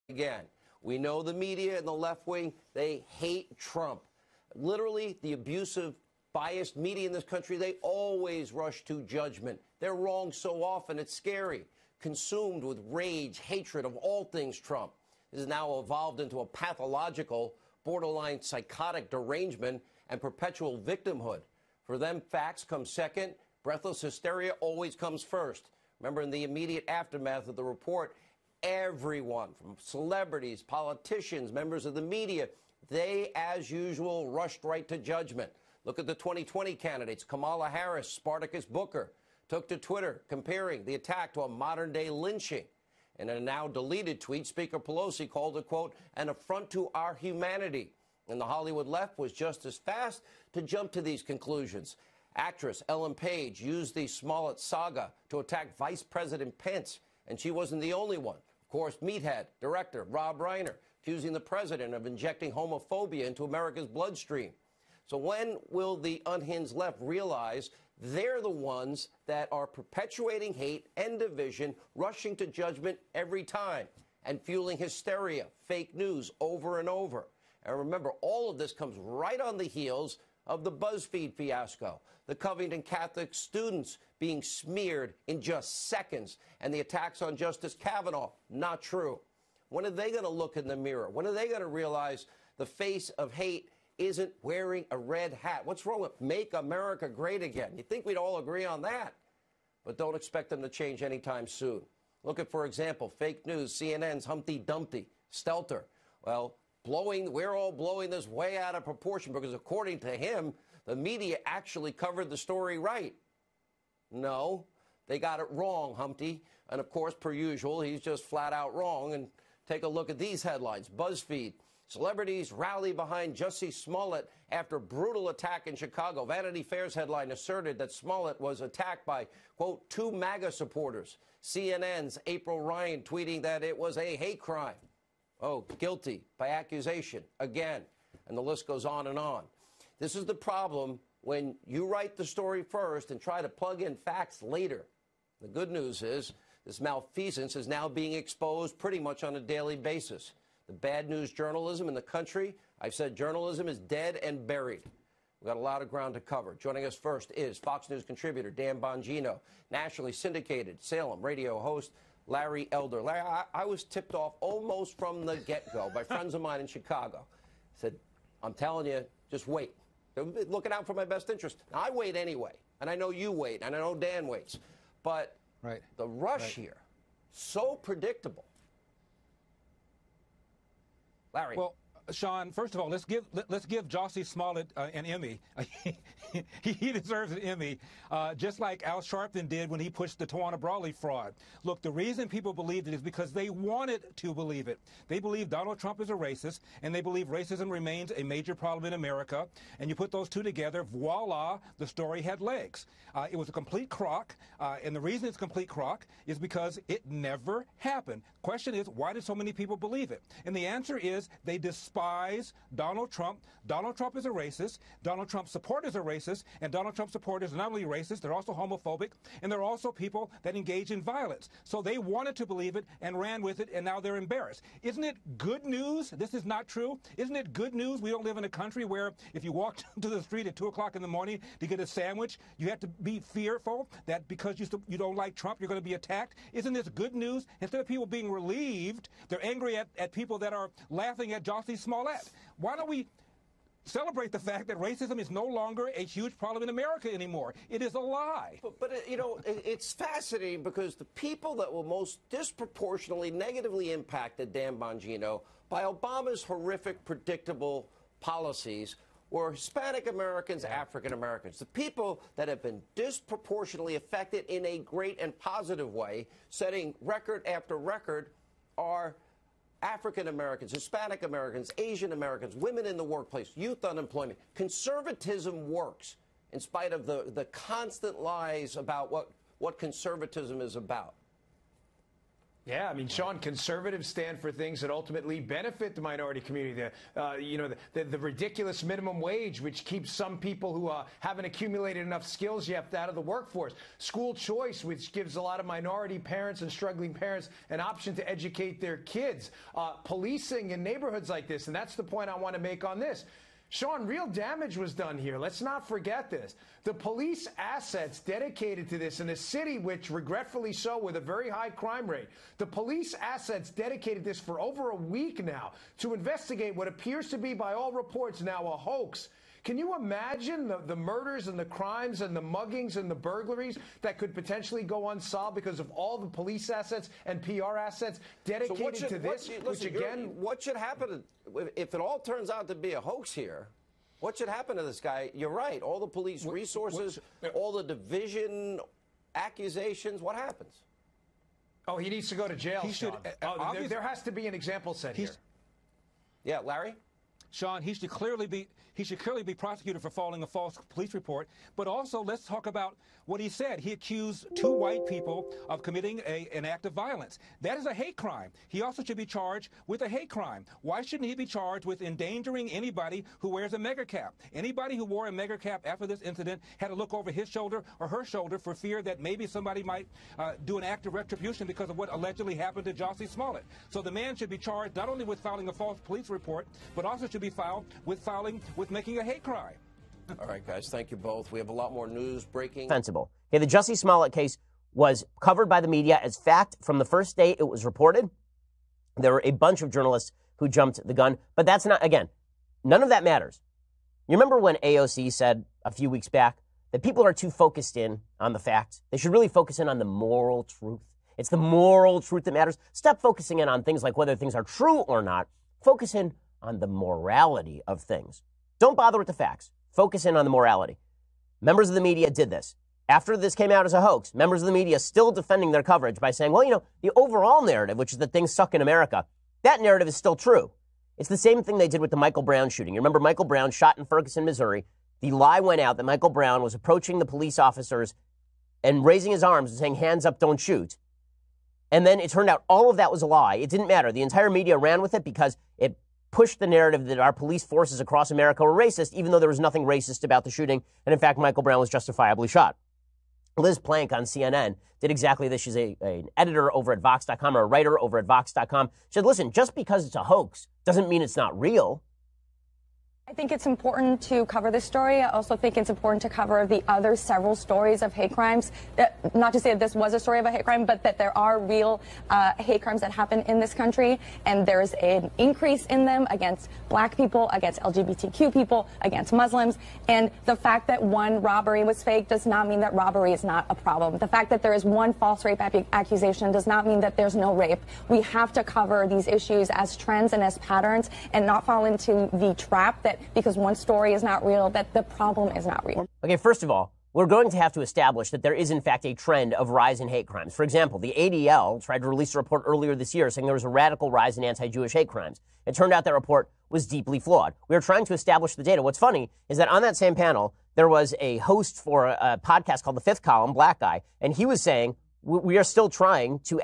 again. We know the media and the left wing, they hate Trump. Literally, the abusive, biased media in this country, they always rush to judgment. They're wrong so often, it's scary. Consumed with rage, hatred of all things Trump. This has now evolved into a pathological, borderline psychotic derangement and perpetual victimhood. For them, facts come second. Breathless hysteria always comes first. Remember, in the immediate aftermath of the report, everyone, from celebrities, politicians, members of the media, they, as usual, rushed right to judgment. Look at the 2020 candidates. Kamala Harris, Spartacus Booker, took to Twitter comparing the attack to a modern-day lynching. In a now deleted tweet, Speaker Pelosi called it, quote, an affront to our humanity. And the Hollywood left was just as fast to jump to these conclusions. Actress Ellen Page used the Smollett saga to attack Vice President Pence, and she wasn't the only one. Of course, Meathead director Rob Reiner accusing the president of injecting homophobia into America's bloodstream. So when will the unhinged left realize they're the ones that are perpetuating hate and division, rushing to judgment every time, and fueling hysteria, fake news over and over? And remember, all of this comes right on the heels of the BuzzFeed fiasco, the Covington Catholic students being smeared in just seconds, and the attacks on Justice Kavanaugh, not true. When are they going to look in the mirror? When are they going to realize the face of hate isn't wearing a red hat? What's wrong with Make America Great Again? You think we'd all agree on that? But don't expect them to change anytime soon. Look at, for example, fake news, CNN's Humpty Dumpty, Stelter. Well, we're all blowing this way out of proportion because, according to him, the media actually covered the story right. No, they got it wrong, Humpty. And, of course, per usual, he's just flat out wrong. And take a look at these headlines. BuzzFeed. Celebrities rally behind Jussie Smollett after brutal attack in Chicago. Vanity Fair's headline asserted that Smollett was attacked by, quote, 2 MAGA supporters. CNN's April Ryan tweeting that it was a hate crime. Oh, guilty by accusation again. And the list goes on and on. This is the problem when you write the story first and try to plug in facts later. The good news is this malfeasance is now being exposed pretty much on a daily basis. The bad news journalism in the country, I've said journalism is dead and buried. We've got a lot of ground to cover. Joining us first is Fox News contributor Dan Bongino, nationally syndicated Salem radio host Larry Elder. Larry, I was tipped off almost from the get-go by friends of mine in Chicago. Said, I'm telling you, just wait. They're looking out for my best interest. Now, I wait anyway, and I know you wait, and I know Dan waits. But the rush here, so predictable. Larry. Well, Sean, first of all, let's give Jussie Smollett an Emmy. He deserves an Emmy, just like Al Sharpton did when he pushed the Tawana Brawley fraud. Look, the reason people believed it is because they wanted to believe it. They believe Donald Trump is a racist, and they believe racism remains a major problem in America. And you put those two together, voila, the story had legs. It was a complete crock, and the reason it's a complete crock is because it never happened. Question is, why did so many people believe it? And the answer is they despise Donald Trump. Donald Trump is a racist. Donald Trump's supporters are racist. And Donald Trump's supporters are not only racist, they're also homophobic. And they're also people that engage in violence. So they wanted to believe it and ran with it, and now they're embarrassed. Isn't it good news this is not true? Isn't it good news we don't live in a country where if you walk to the street at 2 o'clock in the morning to get a sandwich, you have to be fearful that because you don't like Trump, you're going to be attacked? Isn't this good news? Instead of people being relieved, they're angry at people that are laughing at Jussie Smollett. Why don't we celebrate the fact that racism is no longer a huge problem in America anymore? It is a lie. But you know, it's fascinating because the people that were most disproportionately negatively impacted, Dan Bongino, by Obama's horrific, predictable policies were Hispanic Americans, African Americans. The people that have been disproportionately affected in a great and positive way, setting record after record, are African Americans, Hispanic Americans, Asian Americans, women in the workplace, youth unemployment. Conservatism works in spite of the constant lies about what conservatism is about. Yeah, I mean, Sean, conservatives stand for things that ultimately benefit the minority community. The ridiculous minimum wage, which keeps some people who haven't accumulated enough skills yet out of the workforce. School choice, which gives a lot of minority parents and struggling parents an option to educate their kids. Policing in neighborhoods like this, and that's the point I want to make on this. Sean, real damage was done here. Let's not forget this. The police assets dedicated to this in a city which, regretfully so, with a very high crime rate, the police assets dedicated this for over a week now to investigate what appears to be, by all reports now, a hoax. Can you imagine the murders and the crimes and the muggings and the burglaries that could potentially go unsolved because of all the police assets and PR assets dedicated to this? What should happen if it all turns out to be a hoax here? What should happen to this guy? You're right. All the police resources, all the division accusations. What happens? Oh, he needs to go to jail. He should. There has to be an example set here. Yeah, Larry? Sean, he should clearly be prosecuted for filing a false police report. But also, let's talk about what he said. He accused 2 white people of committing an act of violence. That is a hate crime. He also should be charged with a hate crime. Why shouldn't he be charged with endangering anybody who wears a mega cap? Anybody who wore a mega cap after this incident had to look over his shoulder or her shoulder for fear that maybe somebody might do an act of retribution because of what allegedly happened to Jussie Smollett. So the man should be charged not only with filing a false police report, but also should be filed with making a hate crime. All right, guys, thank you both. We have a lot more news breaking. Defensible. Okay, the Jussie Smollett case was covered by the media as fact from the first day it was reported. There were a bunch of journalists who jumped the gun, but that's not, again, none of that matters. You remember when AOC said a few weeks back that people are too focused in on the facts? They should really focus in on the moral truth. It's the moral truth that matters. Stop focusing in on things like whether things are true or not. Focus in on the morality of things. Don't bother with the facts. Focus in on the morality. Members of the media did this. After this came out as a hoax, members of the media still defending their coverage by saying, well, the overall narrative, which is that things suck in America, that narrative is still true. It's the same thing they did with the Michael Brown shooting. You remember Michael Brown shot in Ferguson, Missouri. The lie went out that Michael Brown was approaching the police officers and raising his arms and saying, hands up, don't shoot. And then it turned out all of that was a lie. It didn't matter. The entire media ran with it because it pushed the narrative that our police forces across America were racist, even though there was nothing racist about the shooting. And in fact, Michael Brown was justifiably shot. Liz Plank on CNN did exactly this. She's an editor over at Vox.com or a writer over at Vox.com. She said, listen, just because it's a hoax doesn't mean it's not real. I think it's important to cover this story. I also think it's important to cover the other several stories of hate crimes. Not to say that this was a story of a hate crime, but that there are real hate crimes that happen in this country, and there's an increase in them against black people, against LGBTQ people, against Muslims. And the fact that one robbery was fake does not mean that robbery is not a problem. The fact that there is one false rape accusation does not mean that there's no rape. We have to cover these issues as trends and as patterns and not fall into the trap that because one story is not real, that the problem is not real. Okay, first of all, we're going to have to establish that there is, in fact, a trend of rise in hate crimes. For example, the ADL tried to release a report earlier this year saying there was a radical rise in anti-Jewish hate crimes. It turned out that report was deeply flawed. We are trying to establish the data. What's funny is that on that same panel, there was a host for a podcast called The Fifth Column, black guy, and he was saying we're still trying to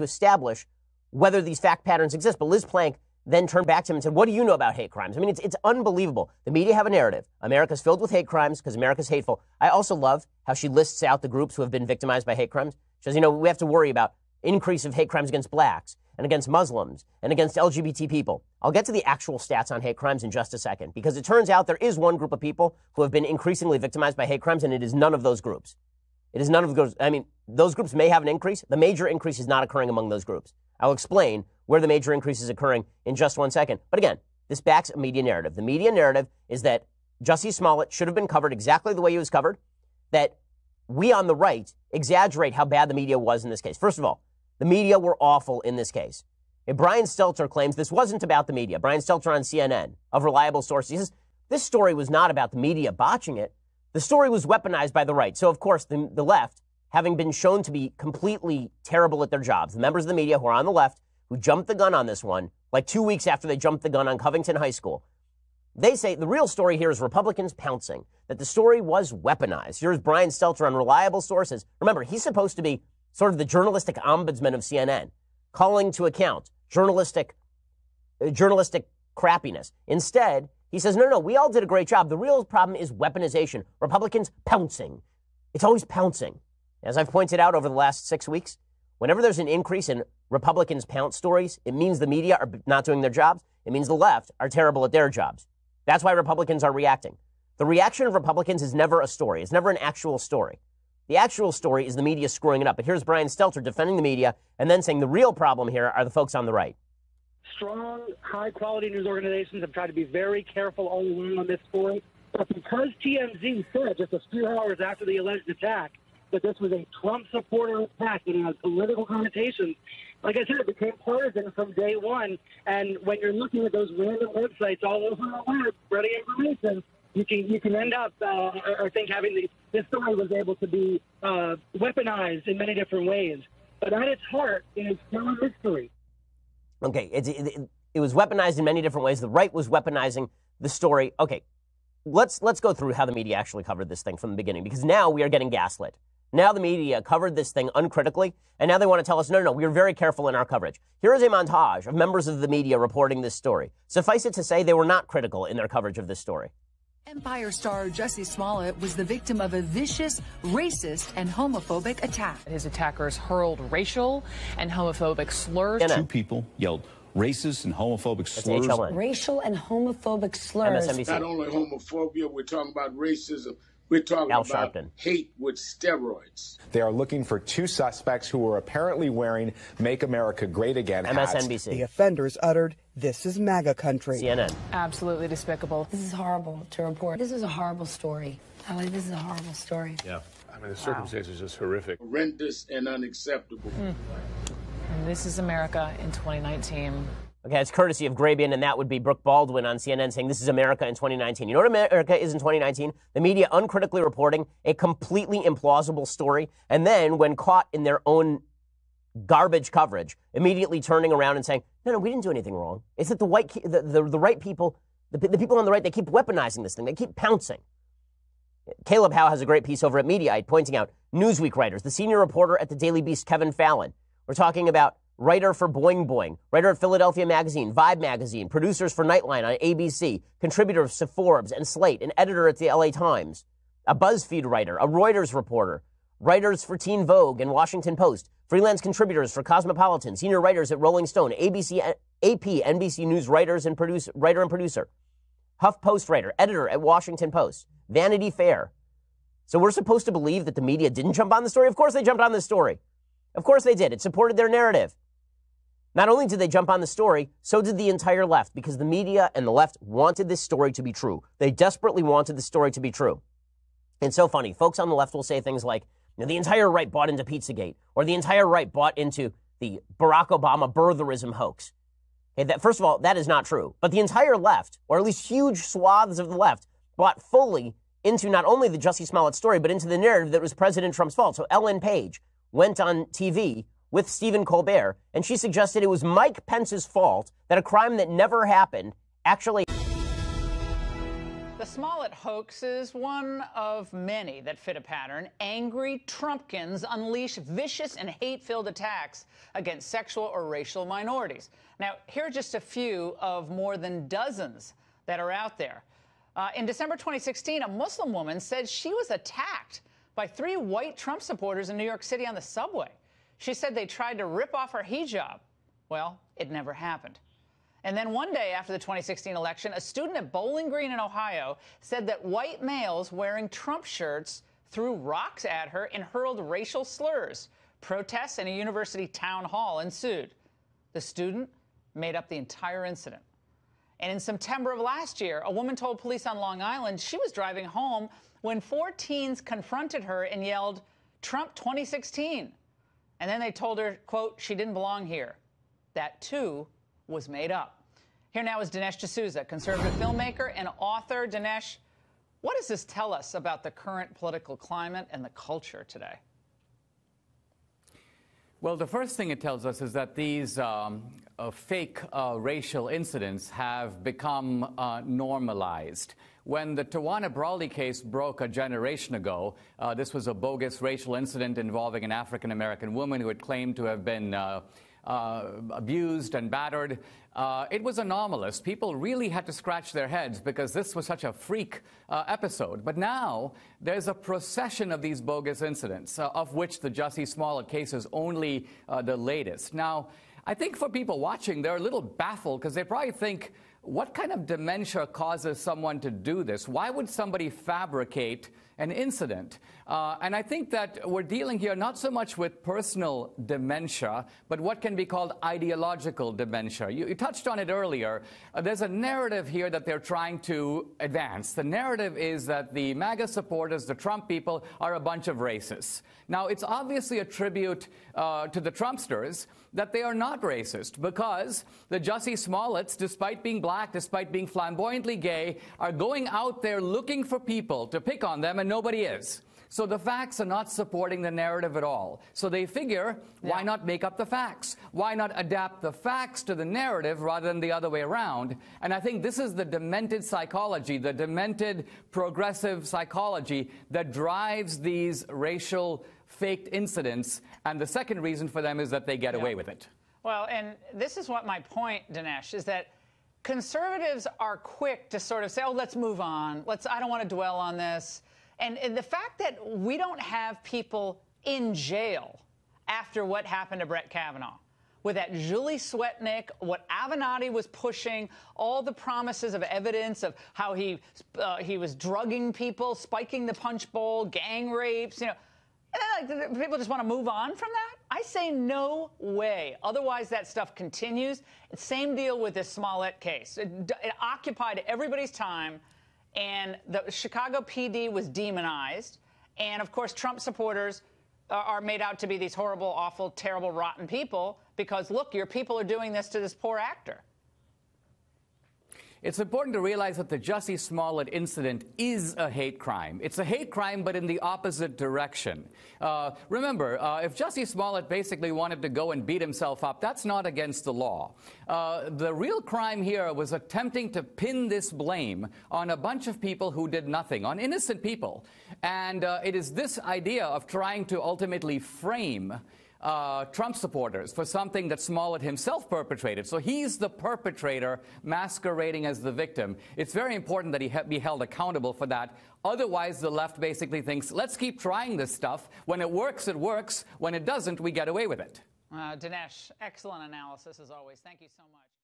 establish whether these fact patterns exist. But Liz Plank then turned back to him and said, what do you know about hate crimes? I mean, it's unbelievable. The media have a narrative. America's filled with hate crimes because America's hateful. I also love how she lists out the groups who have been victimized by hate crimes. She says, we have to worry about increase of hate crimes against blacks and against Muslims and against LGBT people. I'll get to the actual stats on hate crimes in just a second, because it turns out there is one group of people who have been increasingly victimized by hate crimes, and it is none of those groups. It is none of those. I mean, those groups may have an increase. The major increase is not occurring among those groups. I'll explain where the major increase is occurring in just 1 second. But again, this backs a media narrative. The media narrative is that Jussie Smollett should have been covered exactly the way he was covered, that we on the right exaggerate how bad the media was in this case. First of all, the media were awful in this case. And Brian Stelter claims this wasn't about the media. Brian Stelter on CNN, of reliable sources, he says this story was not about the media botching it. The story was weaponized by the right. So, of course, the left, having been shown to be completely terrible at their jobs, the members of the media who are on the left, who jumped the gun on this one, like 2 weeks after they jumped the gun on Covington High School, they say the real story here is Republicans pouncing, that the story was weaponized. Here's Brian Stelter on reliable sources. Remember, he's supposed to be sort of the journalistic ombudsman of CNN, calling to account journalistic crappiness. Instead, he says, no, we all did a great job. The real problem is weaponization. Republicans pouncing. It's always pouncing. As I've pointed out over the last 6 weeks, whenever there's an increase in Republicans' pounce stories, it means the media are not doing their jobs. It means the left are terrible at their jobs. That's why Republicans are reacting. The reaction of Republicans is never a story. It's never an actual story. The actual story is the media screwing it up. But here's Brian Stelter defending the media and then saying the real problem here are the folks on the right. Strong, high-quality news organizations have tried to be very careful all along on this story. But because TMZ said just a few hours after the alleged attack that this was a Trump supporter attack and it has political connotations, like I said, it became partisan from day one. And when you're looking at those random websites all over the web spreading information, you can end up, I think, having this story was able to be weaponized in many different ways. But at its heart, it is still a mystery. Okay, it was weaponized in many different ways. The right was weaponizing the story. Okay, let's go through how the media actually covered this thing from the beginning, because now we are getting gaslit. Now the media covered this thing uncritically, and now they want to tell us, no, we were very careful in our coverage. Here is a montage of members of the media reporting this story. Suffice it to say, they were not critical in their coverage of this story. Empire star Jussie Smollett was the victim of a vicious, racist, and homophobic attack. His attackers hurled racial and homophobic slurs. Two people yelled racist and homophobic slurs. Racial and homophobic slurs. MSNBC. Not only homophobia, we're talking about racism. We're talking about hate with steroids. They are looking for two suspects who were apparently wearing Make America Great Again hats. MSNBC. The offenders uttered, "This is MAGA country." CNN. Absolutely despicable. This is horrible to report. This is a horrible story. This is a horrible story. Yeah. I mean, the circumstances are just horrific. Horrendous and unacceptable. And this is America in 2019. Okay, it's courtesy of Grabian, and that would be Brooke Baldwin on CNN saying this is America in 2019. You know what America is in 2019? The media uncritically reporting a completely implausible story, and then when caught in their own garbage coverage, immediately turning around and saying, no, we didn't do anything wrong. It's that the right people, the people on the right, they keep weaponizing this thing. They keep pouncing. Caleb Howe has a great piece over at Mediaite pointing out Newsweek writers, the senior reporter at the Daily Beast, Kevin Fallon. We're talking about writer for Boing Boing, writer at Philadelphia Magazine, Vibe Magazine, producers for Nightline on ABC, contributors to Forbes and Slate, an editor at the LA Times, a BuzzFeed writer, a Reuters reporter, writers for Teen Vogue and Washington Post, freelance contributors for Cosmopolitan, senior writers at Rolling Stone, ABC, AP, NBC News writer and producer, HuffPost writer, editor at Washington Post, Vanity Fair. So we're supposed to believe that the media didn't jump on the story? Of course they jumped on the story. Of course they did. It supported their narrative. Not only did they jump on the story, so did the entire left, because the media and the left wanted this story to be true. They desperately wanted the story to be true. It's so funny. Folks on the left will say things like, the entire right bought into Pizzagate, or the entire right bought into the Barack Obama birtherism hoax. Okay, first of all, that is not true. But the entire left, or at least huge swaths of the left, bought fully into not only the Jussie Smollett story, but into the narrative that it was President Trump's fault. So Ellen Page went on TV with Stephen Colbert, and she suggested it was Mike Pence's fault that a crime that never happened actually... The Smollett hoax is one of many that fit a pattern. Angry Trumpkins unleash vicious and hate-filled attacks against sexual or racial minorities. Now, here are just a few of more than dozens that are out there. In December 2016, a Muslim woman said she was attacked by 3 white Trump supporters in New York City on the subway. She said they tried to rip off her hijab. Well, it never happened. And then one day after the 2016 election, a student at Bowling Green in Ohio said that white males wearing Trump shirts threw rocks at her and hurled racial slurs. Protests in a university town hall ensued. The student made up the entire incident. And in September of last year, a woman told police on Long Island she was driving home when 4 teens confronted her and yelled, "Trump 2016." And then they told her, quote, she didn't belong here. That, too, was made up. Here now is Dinesh D'Souza, conservative filmmaker and author. Dinesh, what does this tell us about the current political climate and the culture today? Well, the first thing it tells us is that these fake racial incidents have become normalized. when the Tawana Brawley case broke a generation ago. This was a bogus racial incident involving an African-American woman who had claimed to have been abused and battered. It was anomalous. People really had to scratch their heads because this was such a freak episode. But now there's a procession of these bogus incidents, of which the Jussie Smollett case is only the latest. Now, I think for people watching, they're a little baffled because they probably think, what kind of dementia causes someone to do this? Why would somebody fabricate an incident? And I think that we're dealing here not so much with personal dementia, but what can be called ideological dementia. You touched on it earlier. There's a narrative here that they're trying to advance. The narrative is that the MAGA supporters, the Trump people, are a bunch of racists. Now, it's obviously a tribute to the Trumpsters that they are not racist, because the Jussie Smollets, despite being black, despite being flamboyantly gay, are going out there looking for people to pick on them, and nobody is. So the facts are not supporting the narrative at all. So they figure, why not make up the facts? Why not adapt the facts to the narrative rather than the other way around? And I think this is the demented psychology, the demented progressive psychology that drives these racial faked incidents. And the second reason for them is that they get away with it. Well, and this is what my point, Dinesh, is that conservatives are quick to sort of say, oh, let's move on. I don't want to dwell on this. And the fact that we don't have people in jail after what happened to Brett Kavanaugh, with that Julie Swetnick, what Avenatti was pushing, all the promises of evidence of how he was drugging people, spiking the punch bowl, gang rapes, you know. And then, like, people just want to move on from that? I say no way. Otherwise, that stuff continues. Same deal with this Smollett case. It occupied everybody's time, and the Chicago PD was demonized. And, of course, Trump supporters are made out to be these horrible, awful, terrible, rotten people because, look, your people are doing this to this poor actor. It's important to realize that the Jussie Smollett incident is a hate crime. It's a hate crime, but in the opposite direction. Remember, if Jussie Smollett basically wanted to go and beat himself up, that's not against the law. The real crime here was attempting to pin this blame on a bunch of people who did nothing, on innocent people. And it is this idea of trying to ultimately frame Trump supporters for something that Smollett himself perpetrated. So he's the perpetrator masquerading as the victim. It's very important that he be held accountable for that. Otherwise, the left basically thinks, let's keep trying this stuff. When it works, it works. When it doesn't, we get away with it. Dinesh, excellent analysis as always. Thank you so much.